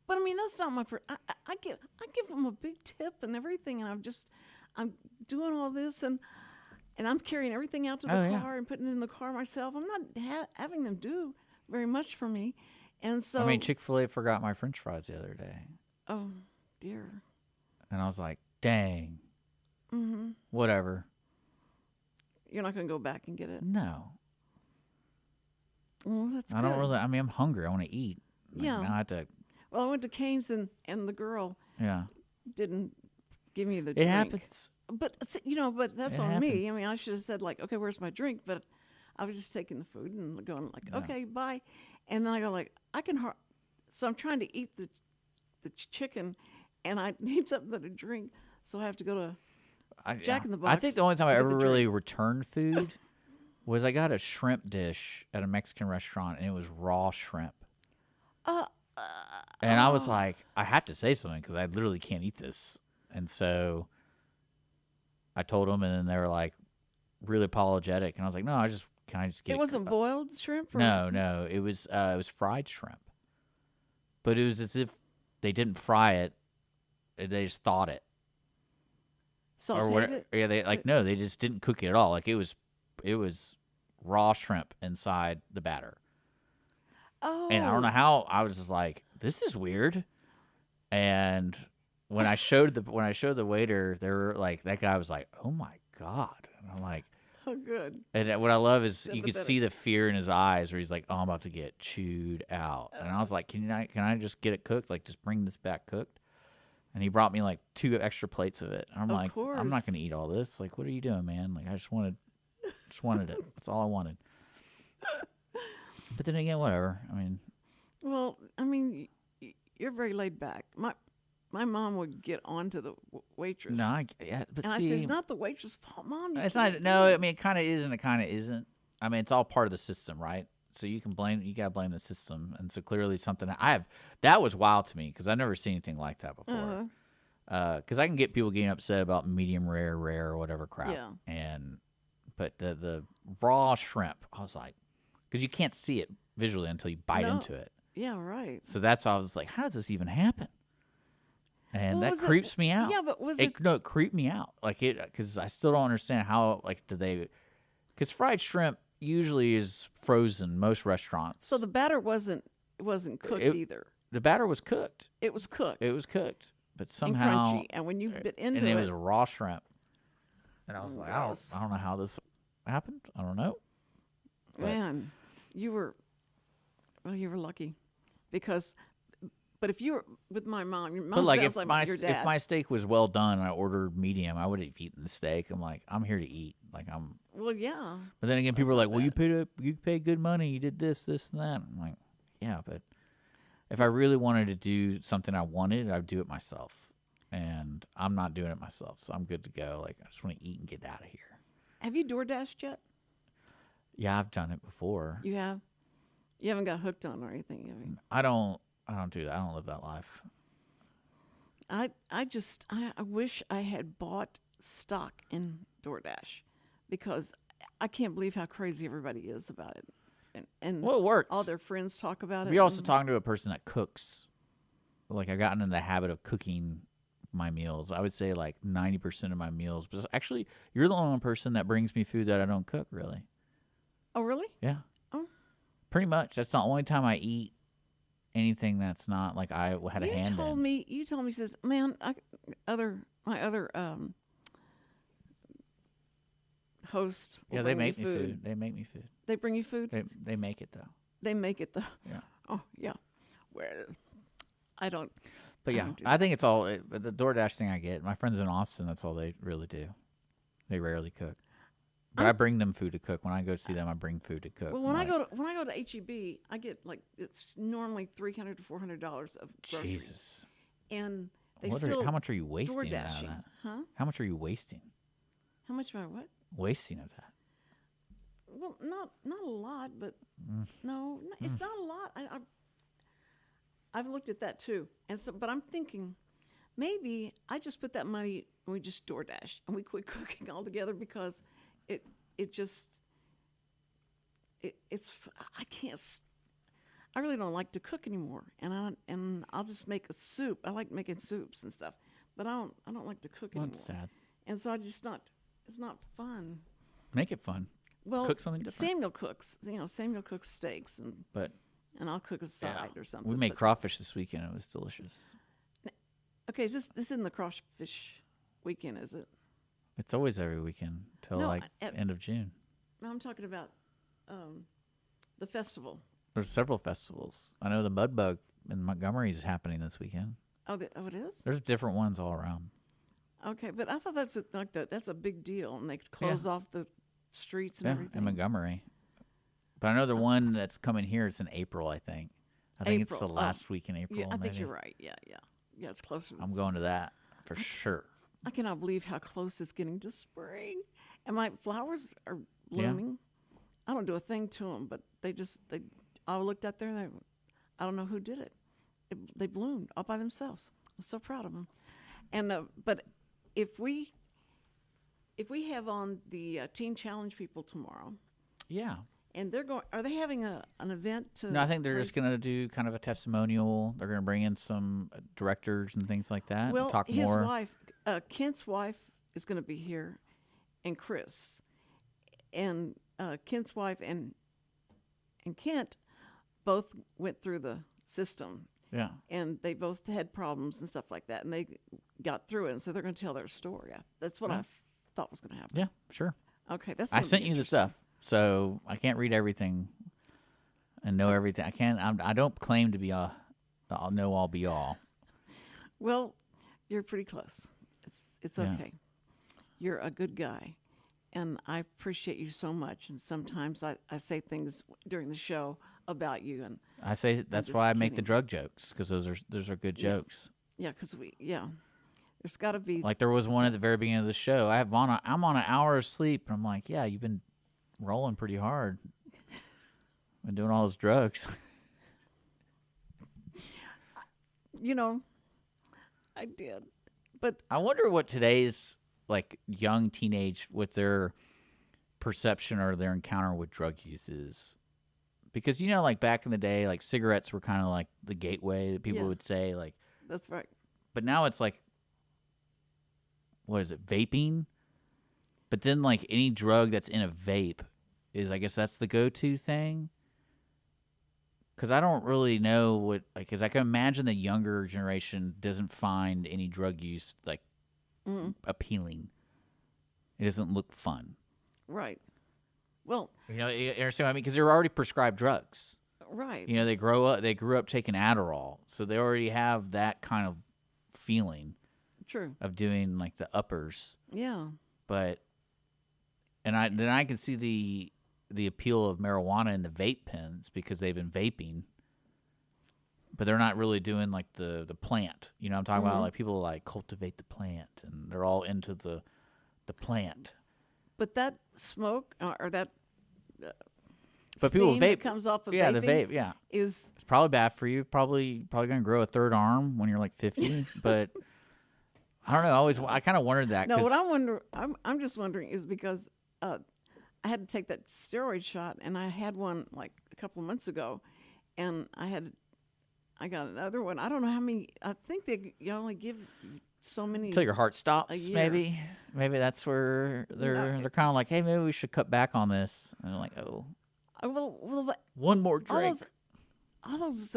But I mean, that's not my. I give them a big tip and everything, and I'm doing all this, and I'm carrying everything out to the car and putting it in the car myself. I'm not having them do very much for me, and so. I mean, Chick-fil-A forgot my French fries the other day, Oh, dear. and I was like, dang. Mm-hmm. Whatever. You're not going to go back and get it. No. Well, that's I good. don't really. I mean, I'm hungry. I want to eat. Like, Yeah. now I have to. Well, I went to Cane's and the girl Yeah. didn't give me the It drink. happens. But but that's It on me. happens. I mean, I should have said like, okay, where's my drink? But I was just taking the food and going like, okay, bye. And then I go like, so I'm trying to eat the chicken, and I need something to drink, so I have to go to Jack in the Box. I think the only time I to get ever the really drink. returned food was I got a shrimp dish at a Mexican restaurant, and it was raw shrimp. And I was like, I have to say something because I literally can't eat this. And so I told them, and then they were like really apologetic. And I was like, no, can I just get It wasn't boiled shrimp? Or? No, it was fried shrimp. But it was as if they didn't fry it; they just thawed it. Sauteed it? Yeah, they just didn't cook it at all. Like it was raw shrimp inside the batter. Oh. And I don't know how I was just like, this is weird. And when I showed the waiter, they were like, that guy was like, oh my God. And I'm like, Oh, good. and what I love is you could Sympathetic. see the fear in his eyes where he's like, oh, I'm about to get chewed out. And I was like, can I just get it cooked? Like, just bring this back cooked. And he brought me like 2 extra plates of it. And I'm Of like, I'm not course. going to eat all this. Like, what are you doing, man? Like, I just wanted it. That's all I wanted. But then again, whatever. I mean, Well, I mean, you're very laid back. My mom would get on to the waitress. no, but and I see, said, it's not the waitress' fault, Mom. You it's can't not. do No, it." I mean, it kind of is and it kind of isn't. I mean, it's all part of the system, right? So you gotta blame the system. And so clearly something that was wild to me because I've never seen anything like that before. Because I can get people getting upset about medium rare, or whatever crap. Yeah. But the raw shrimp, I was like, because you can't see it visually until you bite No. into it. Yeah, right. So that's why I was like, how does this even happen? And Well, that was it- creeps me out. Yeah, but was No, it creeped me out. Like because I still don't understand how. Like, because fried shrimp usually is frozen. Most restaurants. so the batter wasn't cooked either. The batter was cooked. It was cooked. It was cooked, but and somehow, crunchy. And when you bit into and it it, was raw shrimp. And I was like, gross. I don't know how this happened. I don't know. but- man, you were lucky because. But if you were with my mom, your mom But like, sounds if like your dad. if my steak was well done and I ordered medium, I would have eaten the steak. I'm like, I'm here to eat. Like I'm. Well, yeah. But then again, people are like, well, you paid good money. You did this, and that. I'm like, yeah, but if I really wanted to do something I wanted, I'd do it myself. And I'm not doing it myself, so I'm good to go. Like, I just want to eat and get out of here. Have you DoorDashed yet? Yeah, I've done it before. You have. You haven't got hooked on or anything. I mean, I don't do that. I don't live that life. I wish I had bought stock in DoorDash because I can't believe how crazy everybody is about it. And Well, it works. all their friends talk about it. We're also and- talking to a person that cooks. Like, I've gotten in the habit of cooking my meals. I would say like 90% of my meals. But actually, you're the only person that brings me food that I don't cook, really. Oh, really? Yeah. Oh. Pretty much. That's the only time I eat anything that's not like I had a hand in. You told me, says, man, my other host. will Yeah, they bring make me food. They make me food. They bring you food. They make it though. They make it though. Yeah. Oh, yeah. Well, I don't. But I yeah, don't do I think it's all but the DoorDash thing I get. My friends in Austin, that's all they really do. They rarely cook. But I bring them food to cook. When I go see them, I bring food to cook. Well, I'm when I like, go to HEB, I get like it's normally $300 to $400 of groceries, Jesus. and they What still how much are you wasting out of DoorDashing, that? huh? How much are you wasting? How much am I what? Wasting of that. Well, not a lot, but no, it's not a lot. I've looked at that too, and so but I'm thinking maybe I just put that money and we just DoorDash and we quit cooking altogether because it's I I really don't like to cook anymore, and I'll just make a soup. I like making soups and stuff, but I don't like to cook Well, anymore. that's sad. And so it's not fun. Make it fun. Well, Cook something different. Samuel cooks. Samuel cooks steaks, But and I'll cook a side or something. we made but- crawfish this weekend. It was delicious. Okay, this isn't the crawfish weekend, is it? It's always every weekend till No, end of June. No, I'm talking about the festival. There's several festivals. I know the Mud Bug in Montgomery is happening this weekend. Oh, it is. There's different ones all around. Okay, but I thought that's a big deal, and they close off the streets and Yeah, everything. in Montgomery. But I know the one that's coming here. It's in April, I think. I think it's the April. last week in April. Yeah, I think maybe. you're right. Yeah, it's closer. I'm going to that for sure. I cannot believe how close it's getting to spring, and my flowers are blooming. I don't do a thing to them, but they. I looked out there, and I don't know who did it. They bloomed all by themselves. I'm so proud of them. And but if we have on the Teen Challenge people tomorrow, Yeah. and are they having an event to? No, I think they're just place- going to do kind of a testimonial. They're going to bring in some directors and things like that. Well, and talk his more. wife, Kent's wife, is going to be here, and Chris, and Kent's wife and Kent both went through the system, Yeah. and they both had problems and stuff like that, and they got through it, and so they're going to tell their story. That's what I thought was going to happen. Yeah, sure. Okay, that's. I gonna sent be you the interesting. stuff, so I can't read everything and know everything. I can't. I don't claim to be I'll know all be all. Well, you're pretty close. It's Yeah. okay. You're a good guy, and I appreciate you so much. And sometimes I say things during the show about you, and I say that's just why I make the kidding. drug jokes, because those are good jokes. yeah, because there's got to be. Like there was one at the very beginning of the show. I'm on an hour of sleep, and I'm like, yeah, you've been rolling pretty hard, been doing all those drugs. I did, but I wonder what today's like young teenage, what their perception or their encounter with drug use is. Because like back in the day, like cigarettes were kind of like the gateway that people Yeah. would say, like, that's right. but now it's like, what is it, vaping? But then like any drug that's in a vape is, I guess that's the go-to thing. Because I don't really know what, like, because I can imagine the younger generation doesn't find any drug use like appealing. It doesn't look fun. Right. Well, You understand what I mean? Because they're already prescribed drugs. right. They grew up taking Adderall, so they already have that kind of feeling True. of doing like the uppers. Yeah. But then I can see the appeal of marijuana in the vape pens because they've been vaping, but they're not really doing like the plant. I'm talking about like people like cultivate the plant, and they're all into the plant. But that smoke or that But people steam that vape comes off of yeah, the vaping vape, yeah. is It's probably bad for you. Probably gonna grow a third arm when you're like 50. But I don't know. I kind of wondered that. no. 'cause- What I'm just wondering is because I had to take that steroid shot, and I had one like a couple of months ago, and I got another one. I don't know how many. I think you only give so many. Until your heart stops, year. maybe that's where they're kind of like, hey, maybe we should cut back on this. And they're like, oh, Well, one more all drink. those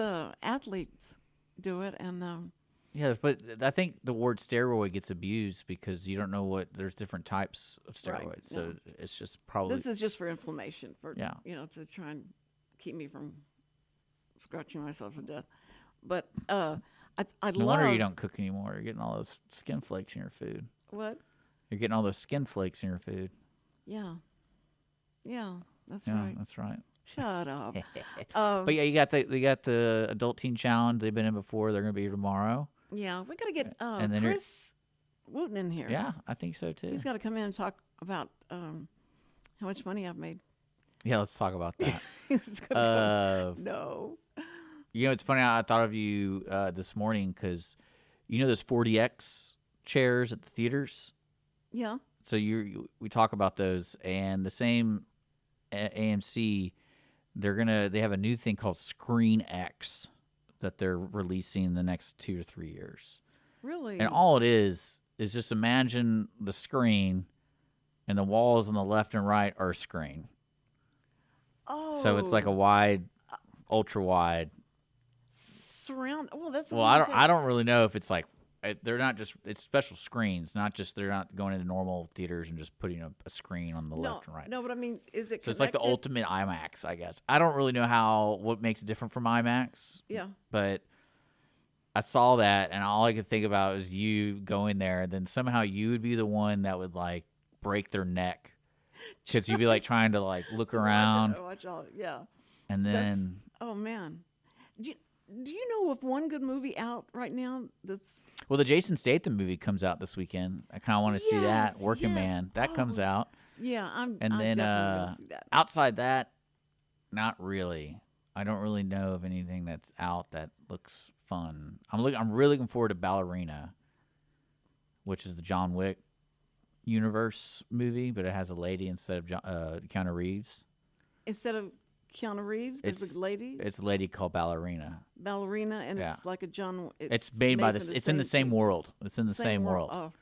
athletes do it, and Yes, but I think the word steroid gets abused because you don't know there's different types of steroids. Right, So it's just probably this is just for inflammation, Yeah. to try and keep me from scratching myself to death. But I no love wonder you don't cook anymore. You're getting all those skin flakes in your food. what? You're getting all those skin flakes in your food. Yeah, that's Yeah, right. that's right. Shut up. But yeah, you got the adult teen challenge. They've been in before. They're going to be here tomorrow. Yeah, we got to get And then you're- Chris Wootton in here. Yeah, I think so too. He's got to come in and talk about how much money I've made. Yeah, let's talk about that. He's gonna come. No. It's funny. I thought of you this morning because those 40X chairs at the theaters. Yeah. So we talk about those, and the same AMC, They have a new thing called Screen X that they're releasing in the next 2 to 3 years. Really? And all it is just imagine the screen, and the walls on the left and right are a screen. Oh. So it's like a wide, ultra wide. Surround. Well, that's. Well, I don't really know if it's like they're not just it's special screens, not just they're not going into normal theaters and just putting a screen on the left and right. No, but I mean, is it? So it's like the ultimate IMAX, I guess. I don't really know what makes it different from IMAX. Yeah. But I saw that, and all I could think about was you going there, and then somehow you would be the one that would like break their neck because you'd be like trying to like look around. Watch all, yeah. And then, oh man, do you know of one good movie out right now that's? Well, the Jason Statham movie comes out this weekend. I kind of want to see that. Working yes. Man, that comes out. Yeah, I'm then definitely gonna see that. outside that, not really. I don't really know of anything that's out that looks fun. I'm really looking forward to Ballerina, which is the John Wick universe movie, but it has a lady instead of Keanu Reeves. Instead of Keanu Reeves, there's a lady. It's a lady called Ballerina. Ballerina, and it's like a John. It's made by this. It's in the same world. It's in the same world. Oh.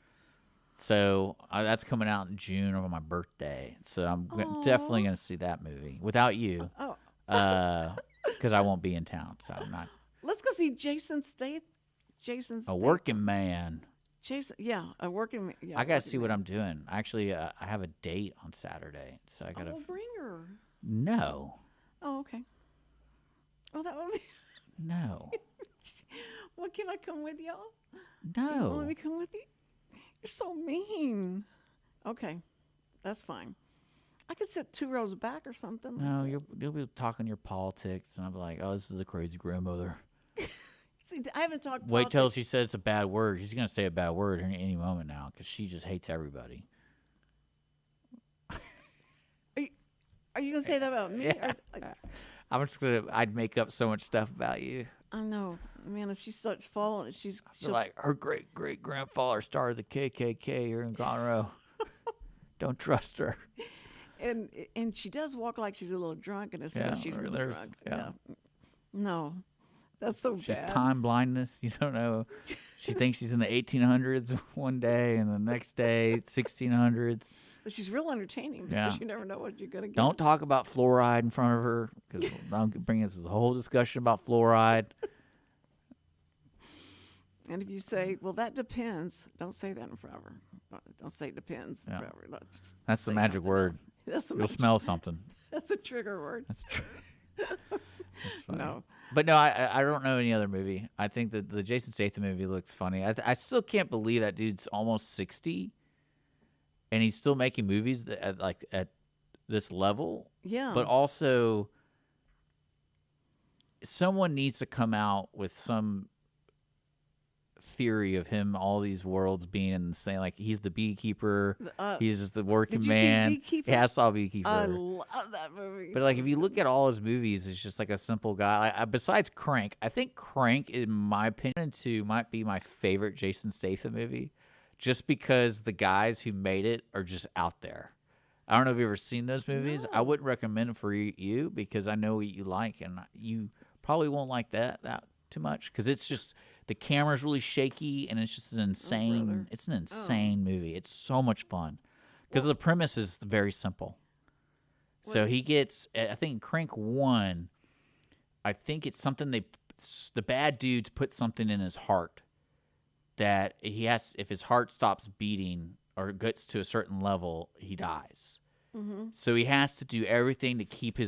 So that's coming out in June over my birthday. So I'm definitely going to see that movie without you. Oh. Because I won't be in town, so I'm not. Let's go see Jason Statham. A working man. A working man. Yeah, I gotta see what I'm doing. Actually, I have a date on Saturday, so I gotta. Oh, bring her. No. Oh, okay. Oh, that would be. No. Well, can I come with y'all? No. Let me come with you. You're so mean. Okay, that's fine. I could sit 2 rows back or something. No, you'll be talking your politics, and I'll be like, "Oh, this is a crazy grandmother." See, I haven't talked. Wait till she says a bad word. She's gonna say a bad word any moment now because she just hates everybody. Are you gonna say that about me? Yeah. I'm just gonna. I'd make up so much stuff about you. I know, man. If she starts following, she's like her great grandfather started the KKK here in Conroe. Don't trust her. And she does walk like she's a little drunk, and it's because she's really drunk. Yeah. No, that's so bad. She's time blindness. You don't know. She thinks she's in the 1800s one day, and the next day 1600s. But she's real entertaining because you never know what you're gonna get. Don't talk about fluoride in front of her because I'm bringing this whole discussion about fluoride. And if you say, "Well, that depends," don't say that in front of her. Don't say depends forever. That's the magic word. You'll smell something. That's the trigger word. That's true. That's funny. No. But no, I don't know any other movie. I think that the Jason Statham movie looks funny. I still can't believe that dude's almost 60, and he's still making movies at this level. Yeah. But also, someone needs to come out with some theory of him, all these worlds being in the same. Like he's the beekeeper, he's just the working man. See Beekeeper? Yeah, I saw Beekeeper. I love that movie. But like, if you look at all his movies, it's just like a simple guy. Besides Crank, I think Crank, in my opinion, might be my favorite Jason Statham movie, just because the guys who made it are just out there. I don't know if you've ever seen those movies. No. I wouldn't recommend it for you because I know what you like, and you probably won't like that too much because it's just. The camera's really shaky, and it's just an insane. It's an insane movie. It's so much fun because the premise is very simple. So he gets, I think, Crank 1. I think it's something the bad dudes put something in his heart that he has. If his heart stops beating or gets to a certain level, he dies. Mm-hmm. So he has to do everything to keep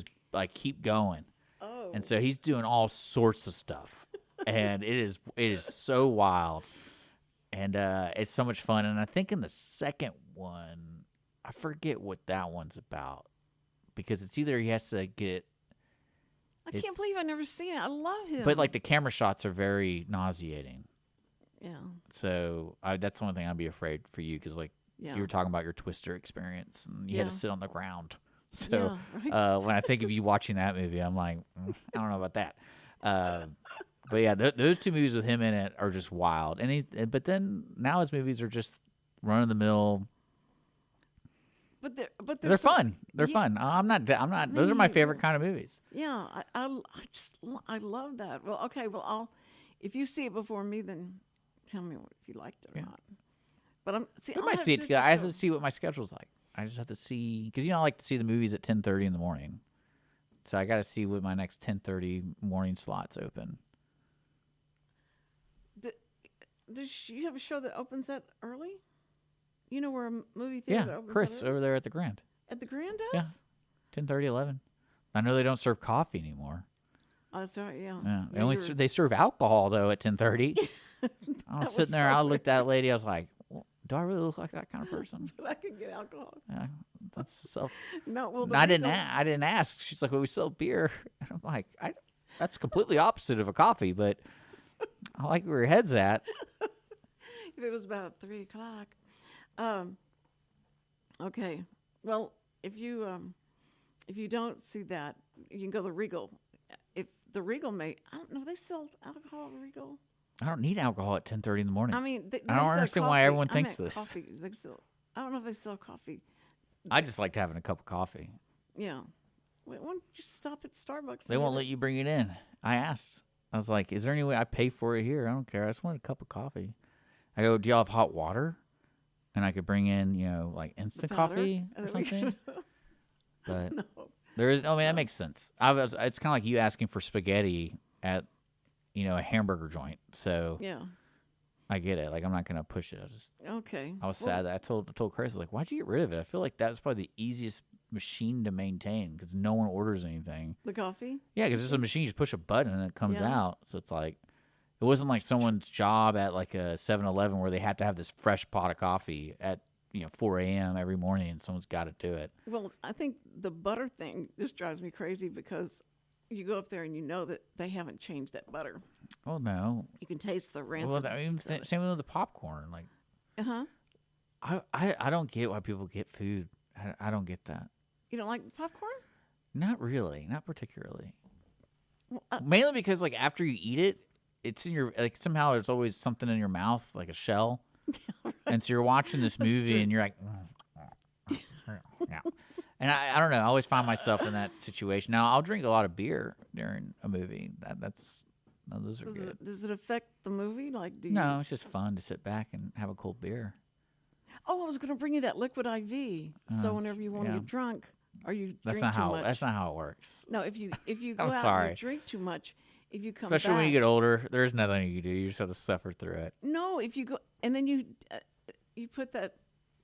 going. Oh. And so he's doing all sorts of stuff. And it is so wild, and it's so much fun. And I think in the second one, I forget what that one's about because it's either he has to get. I can't believe I've never seen it. I love him. But like the camera shots are very nauseating. Yeah. So that's the one thing I'd be afraid for you because you were talking about your Twister experience and you had to sit on the ground. So when I think of you watching that movie, I'm like, I don't know about that. But yeah, those two movies with him in it are just wild. But then now his movies are just run of the mill. but They're so- fun. They're yeah, fun. I'm not. Those are my Me favorite either. kind of movies. Yeah, I love that. Well, okay, if you see it before me, then tell me if you liked it or not. But We I'll might have see it to together. I have just to see what my schedule's like. I just have to see because I like to see the movies at 10:30 in the morning. So I got to see what my next 10:30 morning slots open. Does you have a show that opens that early? You know where a movie theater that Yeah, opens Chris that early? over there at the Grand. At the Grand Yeah. does? 10:30, 11. I know they don't serve coffee anymore. Oh, that's right. Yeah. Yeah, You're- they serve alcohol though at 10:30. I was was sitting there. so I looked at that lady. I was like, well, "Do I really look like that kind of person?" But I can get alcohol. Yeah, that's self. No, well, the I didn't. Regal- I didn't ask. She's like, "Well, we sell beer." And I'm like, "That's completely opposite of a coffee, but I like where your head's at." If it was about 3:00. Okay. Well, if you don't see that, you can go to the Regal. If the Regal I don't know, they sell alcohol at Regal. I don't need alcohol at 10:30 in the morning. I mean, I don't understand why everyone thinks meant this. Coffee. They sell. I don't know if they sell coffee. I just liked having a cup of coffee. Yeah. Why don't you stop at Starbucks? They won't let you bring it in. I asked. I was like, "Is there any way I pay for it here? I don't care. I just want a cup of coffee." I go, "Do y'all have hot water?" And I could bring in, like instant powder, coffee and or then we something. But No. there is. I mean, that makes sense. It's kind of like you asking for spaghetti at, a hamburger joint. So Yeah. I get it. Like I'm not gonna push it. Okay. I was Well, sad that I told Chris, I was like, "Why'd you get rid of it?" I feel like that was probably the easiest machine to maintain because no one orders anything. The coffee. Yeah, because it's a machine. You just push a button and it comes Yeah. out. So it's like, it wasn't like someone's job at like a 7-Eleven where they have to have this fresh pot of coffee at 4 a.m. every morning and someone's got to do it. Well, I think the butter thing just drives me crazy because you go up there and you know that they haven't changed that butter. Oh no. You can taste the Well, rancid. I mean, same with the popcorn. Like, Uh-huh. I don't get why people get food. I don't get that. You don't like popcorn? Not really. Not particularly. Well, Mainly because like after you eat it, it's in your like somehow there's always something in your mouth like a shell, and so you're watching this movie and you're like, yeah. And I don't know. I always find myself in that situation. Now I'll drink a lot of beer during a movie. Those are good. Does it affect the movie? Like, do you? No, it's just fun to sit back and have a cold beer. Oh, I was going to bring you that liquid IV. So whenever you want to yeah. get drunk, or you That's drink not too how. much. That's not how it works. No, if you go I'm out sorry. and you drink too much, if you come Especially back, when you get older, there's nothing you can do. You just have to suffer through it. no, if you go and then you put that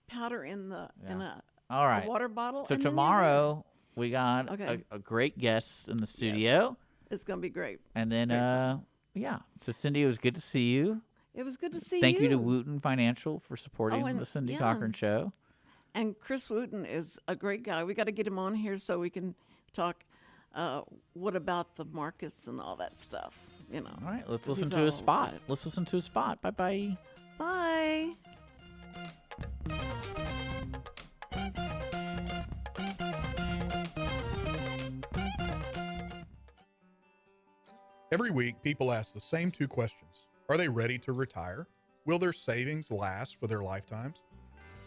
powder in a All right. water bottle. So and then you're tomorrow we got Okay. a great guest in the studio, good. It's going to be great. and then yeah. So Cindy, it was good to see you. It was good to see Thank you to Wootton Financial for supporting and- the Cindy yeah. Cochran Show. And Chris Wootton is a great guy. We got to get him on here so we can talk. What about the markets and all that stuff? All right, let's 'Cause listen he's to all a spot. about it. Let's listen to a spot. Bye bye. Bye. Every week, people ask the same two questions. Are they ready to retire? Will their savings last for their lifetimes?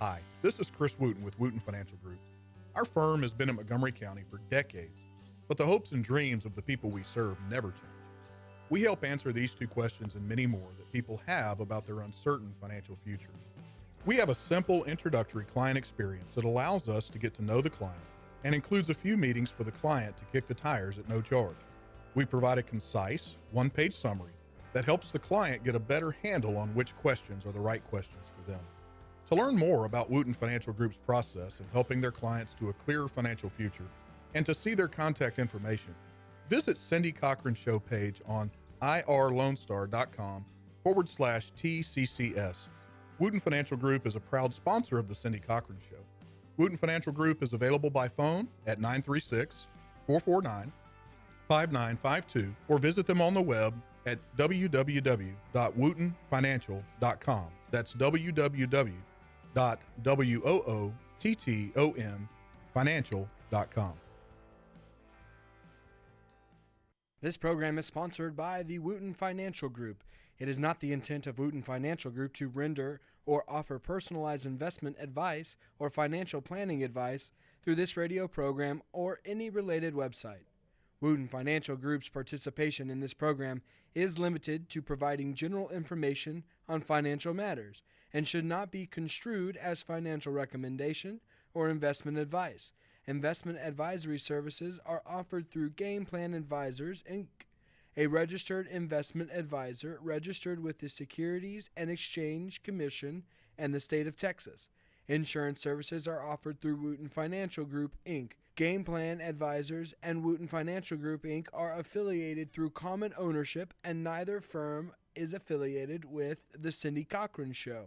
Hi, this is Chris Wootton with Wootton Financial Group. Our firm has been in Montgomery County for decades, but the hopes and dreams of the people we serve never change. We help answer these two questions and many more that people have about their uncertain financial future. We have a simple introductory client experience that allows us to get to know the client and includes a few meetings for the client to kick the tires at no charge. We provide a concise, one-page summary that helps the client get a better handle on which questions are the right questions for them. To learn more about Wootton Financial Group's process of helping their clients to a clearer financial future and to see their contact information, visit Cindy Cochran Show page on irlonestar.com/TCCS. Wootton Financial Group is a proud sponsor of the Cindy Cochran Show. Wootton Financial Group is available by phone at 936-449-5952 or visit them on the web at www.woottonfinancial.com. That's www.woottonfinancial.com. This program is sponsored by the Wootton Financial Group, It is not the intent of Wootton Financial Group to render or offer personalized investment advice or financial planning advice through this radio program or any related website. Wootton Financial Group's participation in this program is limited to providing general information on financial matters and should not be construed as financial recommendation or investment advice. Investment advisory services are offered through Game Plan Advisors, Inc., a registered investment advisor registered with the Securities and Exchange Commission and the state of Texas. Insurance services are offered through Wootton Financial Group, Inc. Game Plan Advisors and Wootton Financial Group, Inc. are affiliated through common ownership, and neither firm is affiliated with The Cindy Cochran Show.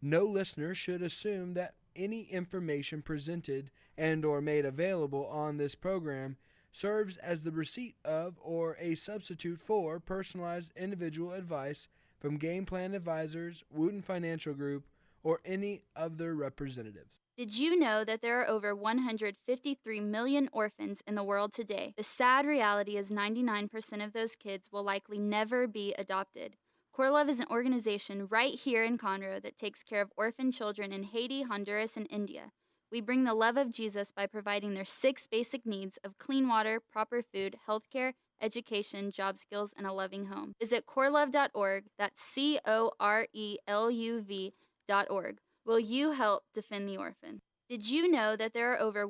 No listener should assume that any information presented and or made available on this program serves as the receipt of or a substitute for personalized individual advice from Game Plan Advisors, Wootton Financial Group, or any of their representatives. Did you know that there are over 153 million orphans in the world today? The sad reality is 99% of those kids will likely never be adopted. Core Love is an organization right here in Conroe that takes care of orphan children in Haiti, Honduras, and India. We bring the love of Jesus by providing their 6 basic needs of clean water, proper food, healthcare, education, job skills, and a loving home. Visit corelove.org, that's CORELUV.org. Will you help defend the orphan? Did you know that there are over